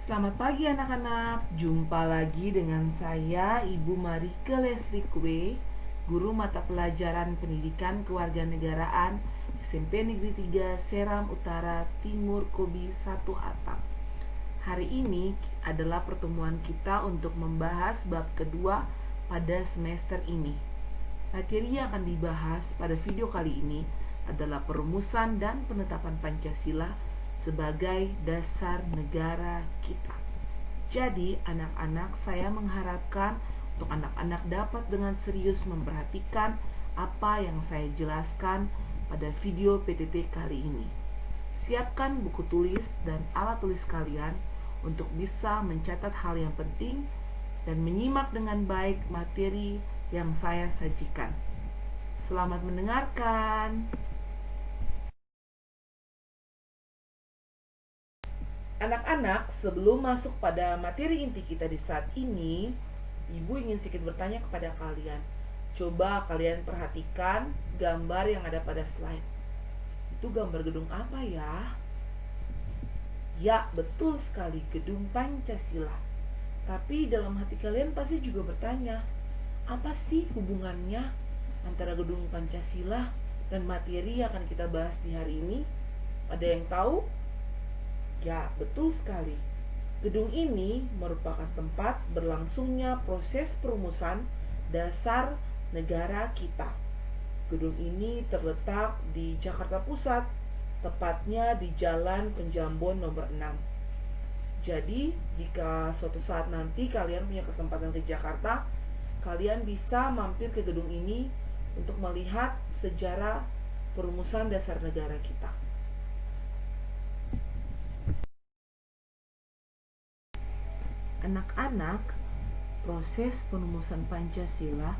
Selamat pagi anak-anak, jumpa lagi dengan saya Ibu Marike Leslie Kue, Guru Mata Pelajaran Pendidikan Kewarganegaraan SMP Negeri 3 Seram Utara Timur Kobi 1 Atap. Hari ini adalah pertemuan kita untuk membahas bab kedua pada semester ini. Materi yang akan dibahas pada video kali ini adalah perumusan dan penetapan Pancasila sebagai dasar negara kita. Jadi, anak-anak, saya mengharapkan untuk anak-anak dapat dengan serius memperhatikan apa yang saya jelaskan pada video PTT kali ini. Siapkan buku tulis dan alat tulis kalian untuk bisa mencatat hal yang penting dan menyimak dengan baik materi yang saya sajikan. Selamat mendengarkan. Anak-anak, sebelum masuk pada materi inti kita di saat ini, Ibu ingin sedikit bertanya kepada kalian. Coba kalian perhatikan gambar yang ada pada slide. Itu gambar gedung apa ya? Ya, betul sekali, gedung Pancasila. Tapi dalam hati kalian pasti juga bertanya, apa sih hubungannya antara gedung Pancasila dan materi yang akan kita bahas di hari ini? Ada yang tahu? Ya, betul sekali. Gedung ini merupakan tempat berlangsungnya proses perumusan dasar negara kita. Gedung ini terletak di Jakarta Pusat, tepatnya di Jalan Penjambon nomor 6. Jadi, jika suatu saat nanti kalian punya kesempatan ke Jakarta, kalian bisa mampir ke gedung ini untuk melihat sejarah perumusan dasar negara kita. Anak-anak, proses perumusan Pancasila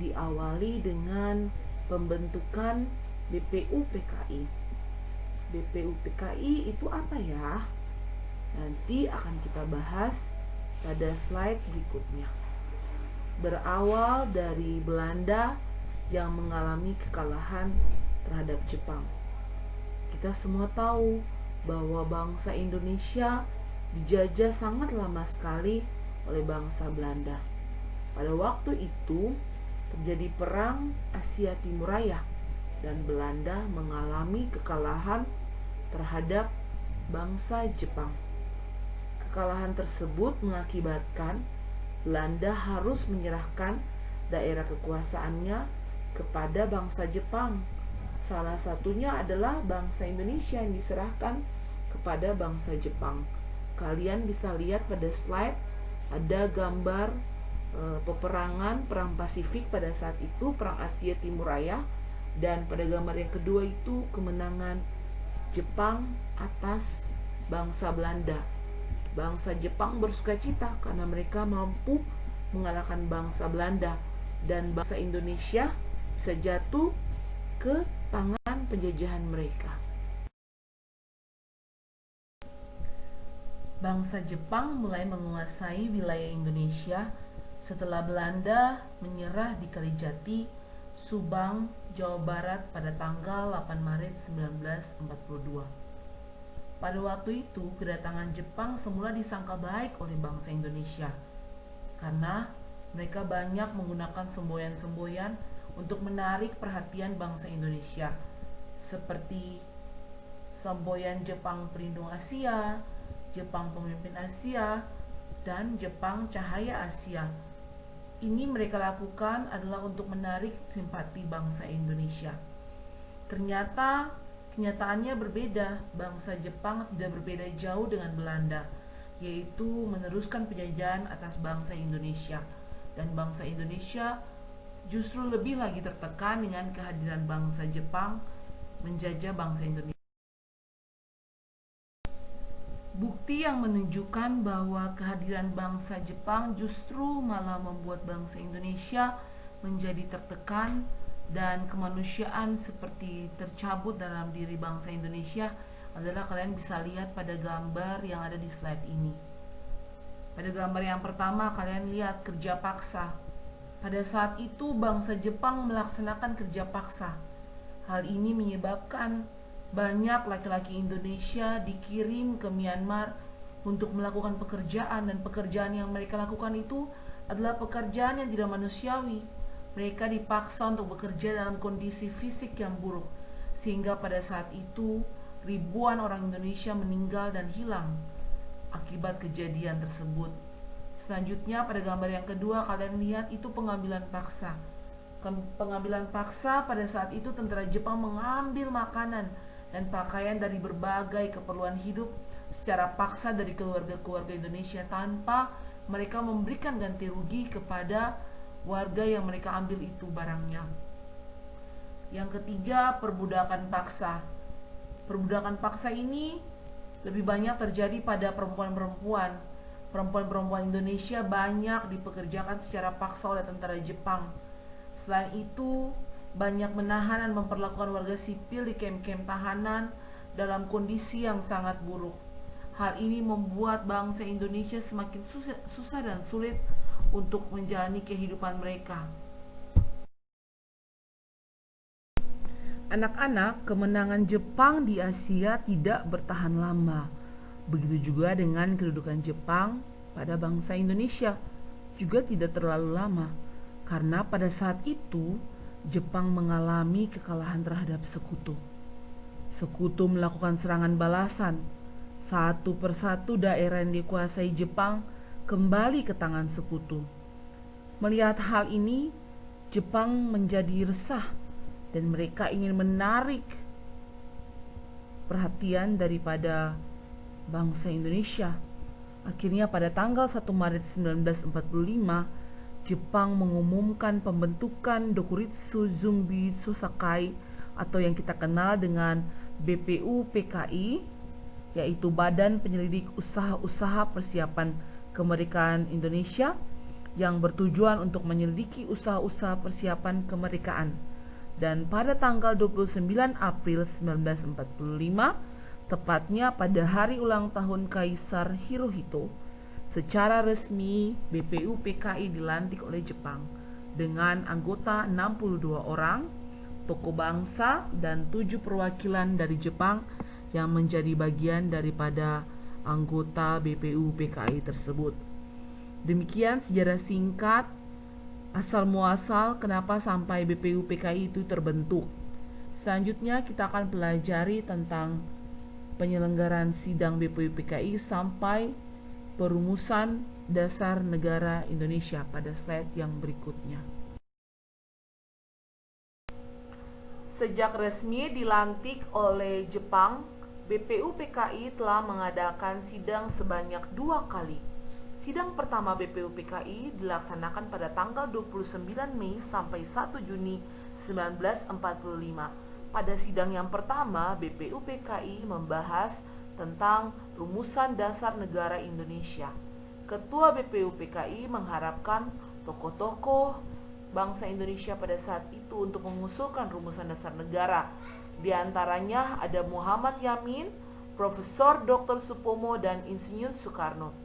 diawali dengan pembentukan BPUPKI. BPUPKI itu apa ya? Nanti akan kita bahas pada slide berikutnya. Berawal dari Belanda yang mengalami kekalahan terhadap Jepang. Kita semua tahu bahwa bangsa Indonesia dijajah sangat lama sekali oleh bangsa Belanda. Pada waktu itu terjadi perang Asia Timuraya dan Belanda mengalami kekalahan terhadap bangsa Jepang. Kekalahan tersebut mengakibatkan Belanda harus menyerahkan daerah kekuasaannya kepada bangsa Jepang. Salah satunya adalah bangsa Indonesia yang diserahkan kepada bangsa Jepang. Kalian bisa lihat pada slide ada gambar peperangan perang Pasifik pada saat itu, perang Asia Timuraya, dan pada gambar yang kedua itu kemenangan Jepang atas bangsa Belanda. Bangsa Jepang bersukacita karena mereka mampu mengalahkan bangsa Belanda dan bangsa Indonesia bisa jatuh ke tangan penjajahan mereka. Bangsa Jepang mulai menguasai wilayah Indonesia setelah Belanda menyerah di Kalijati, Subang, Jawa Barat pada tanggal 8 Maret 1942. Pada waktu itu, kedatangan Jepang semula disangka baik oleh bangsa Indonesia karena mereka banyak menggunakan semboyan-semboyan untuk menarik perhatian bangsa Indonesia, seperti semboyan Jepang Pelindung Asia, Jepang Pemimpin Asia, dan Jepang Cahaya Asia. Ini mereka lakukan adalah untuk menarik simpati bangsa Indonesia. Ternyata kenyataannya berbeda. Bangsa Jepang tidak berbeda jauh dengan Belanda, yaitu meneruskan penjajahan atas bangsa Indonesia. Dan bangsa Indonesia justru lebih lagi tertekan dengan kehadiran bangsa Jepang menjajah bangsa Indonesia. Bukti yang menunjukkan bahwa kehadiran bangsa Jepang justru malah membuat bangsa Indonesia menjadi tertekan dan kemanusiaan seperti tercabut dalam diri bangsa Indonesia adalah kalian bisa lihat pada gambar yang ada di slide ini. Pada gambar yang pertama kalian lihat kerja paksa. Pada saat itu bangsa Jepang melaksanakan kerja paksa. Hal ini menyebabkan banyak laki-laki Indonesia dikirim ke Myanmar untuk melakukan pekerjaan, dan pekerjaan yang mereka lakukan itu adalah pekerjaan yang tidak manusiawi. Mereka dipaksa untuk bekerja dalam kondisi fisik yang buruk, sehingga pada saat itu ribuan orang Indonesia meninggal dan hilang akibat kejadian tersebut. Selanjutnya pada gambar yang kedua kalian lihat itu pengambilan paksa. Pengambilan paksa pada saat itu tentara Jepang mengambil makanan dan pakaian dari berbagai keperluan hidup secara paksa dari keluarga-keluarga Indonesia tanpa mereka memberikan ganti rugi kepada warga yang mereka ambil itu barangnya. Yang ketiga, perbudakan paksa. Perbudakan paksa ini lebih banyak terjadi pada perempuan-perempuan. Perempuan-perempuan Indonesia banyak dipekerjakan secara paksa oleh tentara Jepang. Selain itu, banyak menahan dan memperlakukan warga sipil di kem-kem tahanan dalam kondisi yang sangat buruk. Hal ini membuat bangsa Indonesia semakin susah dan sulit untuk menjalani kehidupan mereka. Anak-anak, kemenangan Jepang di Asia tidak bertahan lama. Begitu juga dengan kedudukan Jepang pada bangsa Indonesia juga tidak terlalu lama, karena pada saat itu Jepang mengalami kekalahan terhadap sekutu. Sekutu melakukan serangan balasan. Satu persatu daerah yang dikuasai Jepang kembali ke tangan sekutu. Melihat hal ini, Jepang menjadi resah dan mereka ingin menarik perhatian daripada bangsa Indonesia. Akhirnya pada tanggal 1 Maret 1945, Jepang mengumumkan pembentukan Dokuritsu Zumbitsu Sakai atau yang kita kenal dengan BPUPKI, yaitu Badan Penyelidik Usaha-Usaha Persiapan Kemerdekaan Indonesia, yang bertujuan untuk menyelidiki usaha-usaha persiapan kemerdekaan. Dan pada tanggal 29 April 1945, tepatnya pada hari ulang tahun Kaisar Hirohito, secara resmi BPUPKI dilantik oleh Jepang dengan anggota 62 orang, tokoh bangsa, dan 7 perwakilan dari Jepang yang menjadi bagian daripada anggota BPUPKI tersebut. Demikian sejarah singkat asal muasal kenapa sampai BPUPKI itu terbentuk. Selanjutnya kita akan pelajari tentang penyelenggaraan sidang BPUPKI sampai perumusan dasar negara Indonesia pada slide yang berikutnya. Sejak resmi dilantik oleh Jepang, BPUPKI telah mengadakan sidang sebanyak 2 kali. Sidang pertama BPUPKI dilaksanakan pada tanggal 29 Mei sampai 1 Juni 1945. Pada sidang yang pertama, BPUPKI membahas tentang rumusan dasar negara Indonesia. Ketua BPUPKI mengharapkan tokoh-tokoh bangsa Indonesia pada saat itu untuk mengusulkan rumusan dasar negara. Di antaranya ada Muhammad Yamin, Profesor Dr. Supomo, dan Insinyur Soekarno.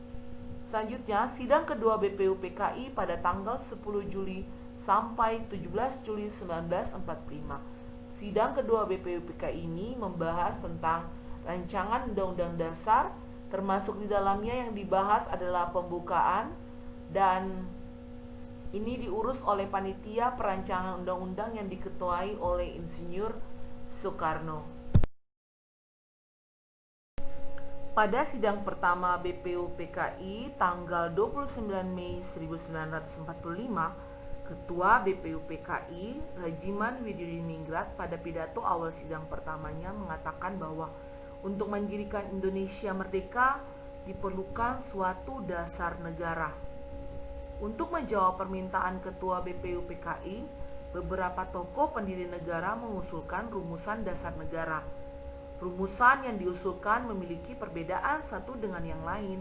Selanjutnya, sidang kedua BPUPKI pada tanggal 10 Juli sampai 17 Juli 1945. Sidang kedua BPUPKI ini membahas tentang rancangan Undang-Undang Dasar, termasuk di dalamnya yang dibahas adalah pembukaan, dan ini diurus oleh panitia perancangan undang-undang yang diketuai oleh Insinyur Soekarno. Pada sidang pertama BPUPKI tanggal 29 Mei 1945, Ketua BPUPKI Rajiman Widodiningrat pada pidato awal sidang pertamanya mengatakan bahwa untuk mendirikan Indonesia merdeka diperlukan suatu dasar negara. Untuk menjawab permintaan Ketua BPUPKI, beberapa tokoh pendiri negara mengusulkan rumusan dasar negara. Rumusan yang diusulkan memiliki perbedaan satu dengan yang lain.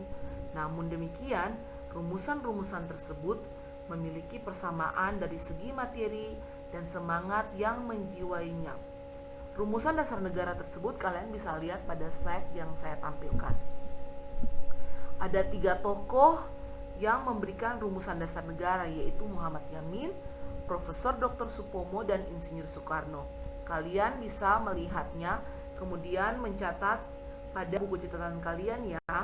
Namun demikian, rumusan-rumusan tersebut memiliki persamaan dari segi materi dan semangat yang menjiwainya. Rumusan dasar negara tersebut kalian bisa lihat pada slide yang saya tampilkan. Ada 3 tokoh yang memberikan rumusan dasar negara, yaitu Muhammad Yamin, Profesor Dr. Supomo, dan Insinyur Soekarno. Kalian bisa melihatnya, kemudian mencatat pada buku catatan kalian ya.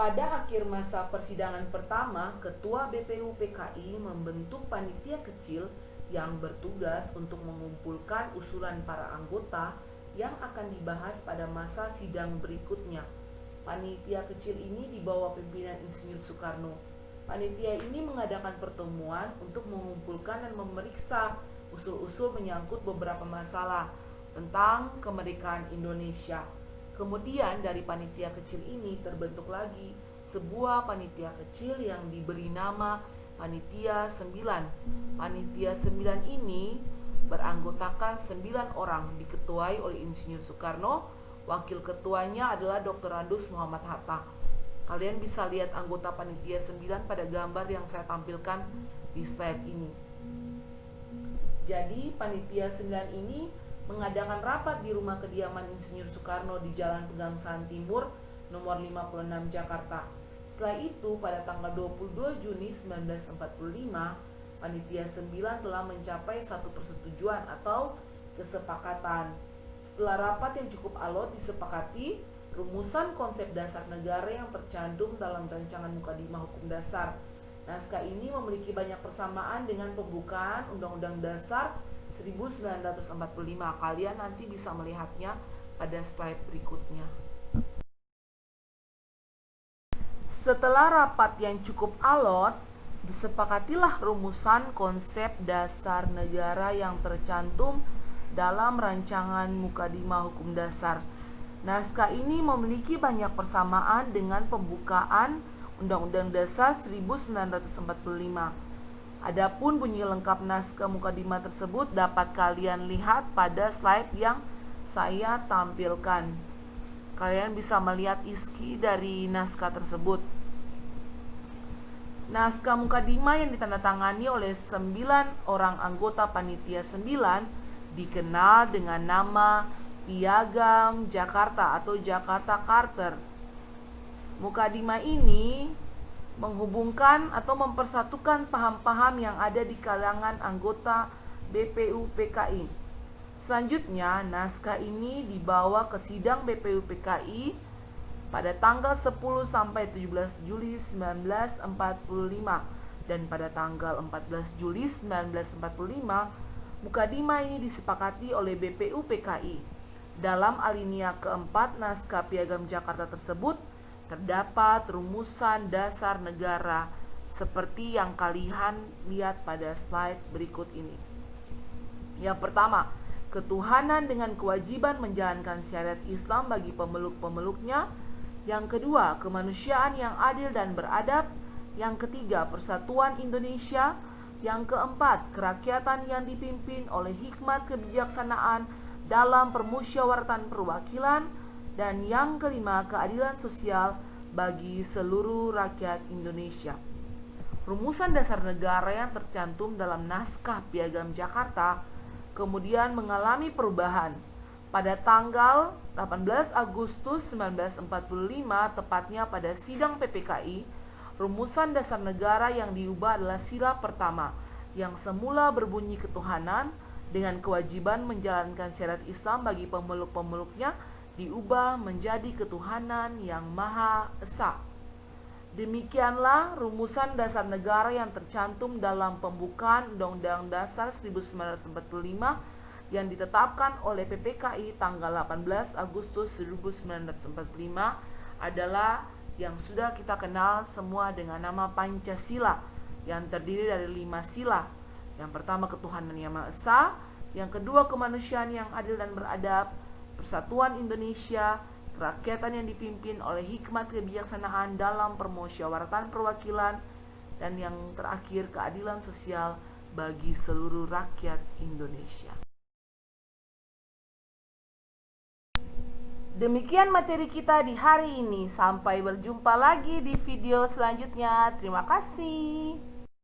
Pada akhir masa persidangan pertama, Ketua BPU PKI membentuk panitia kecil yang bertugas untuk mengumpulkan usulan para anggota yang akan dibahas pada masa sidang berikutnya. Panitia kecil ini di bawah pimpinan Insinyur Soekarno. Panitia ini mengadakan pertemuan untuk mengumpulkan dan memeriksa usul-usul menyangkut beberapa masalah tentang kemerdekaan Indonesia. Kemudian dari panitia kecil ini terbentuk lagi sebuah panitia kecil yang diberi nama Panitia 9. Panitia 9 ini beranggotakan 9 orang, diketuai oleh Insinyur Soekarno. Wakil ketuanya adalah Dr. Andus Muhammad Hatta. Kalian bisa lihat anggota Panitia 9 pada gambar yang saya tampilkan di slide ini. Jadi Panitia 9 ini mengadakan rapat di rumah kediaman Insinyur Soekarno di Jalan Pegangsaan Timur nomor 56 Jakarta. Setelah itu pada tanggal 22 Juni 1945, Panitia 9 telah mencapai satu persetujuan atau kesepakatan. Setelah rapat yang cukup alot disepakati rumusan konsep dasar negara yang tercantum dalam rancangan Mukadimah Hukum Dasar. Naskah ini memiliki banyak persamaan dengan pembukaan Undang-Undang Dasar 1945. Kalian nanti bisa melihatnya pada slide berikutnya. Setelah rapat yang cukup alot, disepakatilah rumusan konsep dasar negara yang tercantum dalam rancangan Mukadimah Hukum Dasar. Naskah ini memiliki banyak persamaan dengan pembukaan Undang-Undang Dasar 1945. Adapun bunyi lengkap naskah Mukadimah tersebut dapat kalian lihat pada slide yang saya tampilkan. Kalian bisa melihat isi dari naskah tersebut. Naskah Mukadimah yang ditandatangani oleh 9 orang anggota Panitia 9 dikenal dengan nama Piagam Jakarta atau Jakarta Charter. Mukadimah ini menghubungkan atau mempersatukan paham-paham yang ada di kalangan anggota BPU PKI. Selanjutnya, naskah ini dibawa ke sidang BPU PKI pada tanggal 10 sampai 17 Juli 1945 dan pada tanggal 14 Juli 1945 Mukadimah ini disepakati oleh BPU PKI. Dalam alinea keempat naskah Piagam Jakarta tersebut terdapat rumusan dasar negara seperti yang kalian lihat pada slide berikut ini. Yang pertama, ketuhanan dengan kewajiban menjalankan syariat Islam bagi pemeluk-pemeluknya. Yang kedua, kemanusiaan yang adil dan beradab. Yang ketiga, persatuan Indonesia. Yang keempat, kerakyatan yang dipimpin oleh hikmat kebijaksanaan dalam permusyawaratan perwakilan. Dan yang kelima, keadilan sosial bagi seluruh rakyat Indonesia. Rumusan dasar negara yang tercantum dalam naskah Piagam Jakarta kemudian mengalami perubahan. Pada tanggal 18 Agustus 1945, tepatnya pada sidang PPKI, rumusan dasar negara yang diubah adalah sila pertama, yang semula berbunyi ketuhanan dengan kewajiban menjalankan syariat Islam bagi pemeluk-pemeluknya diubah menjadi ketuhanan yang Maha Esa. Demikianlah rumusan dasar negara yang tercantum dalam pembukaan Undang-Undang Dasar 1945 yang ditetapkan oleh PPKI tanggal 18 Agustus 1945 adalah yang sudah kita kenal semua dengan nama Pancasila, yang terdiri dari 5 sila. Yang pertama, ketuhanan yang Maha Esa. Yang kedua, kemanusiaan yang adil dan beradab. Persatuan Indonesia, kerakyatan yang dipimpin oleh hikmat kebijaksanaan dalam permusyawaratan perwakilan, dan yang terakhir, keadilan sosial bagi seluruh rakyat Indonesia. Demikian materi kita di hari ini. Sampai berjumpa lagi di video selanjutnya. Terima kasih.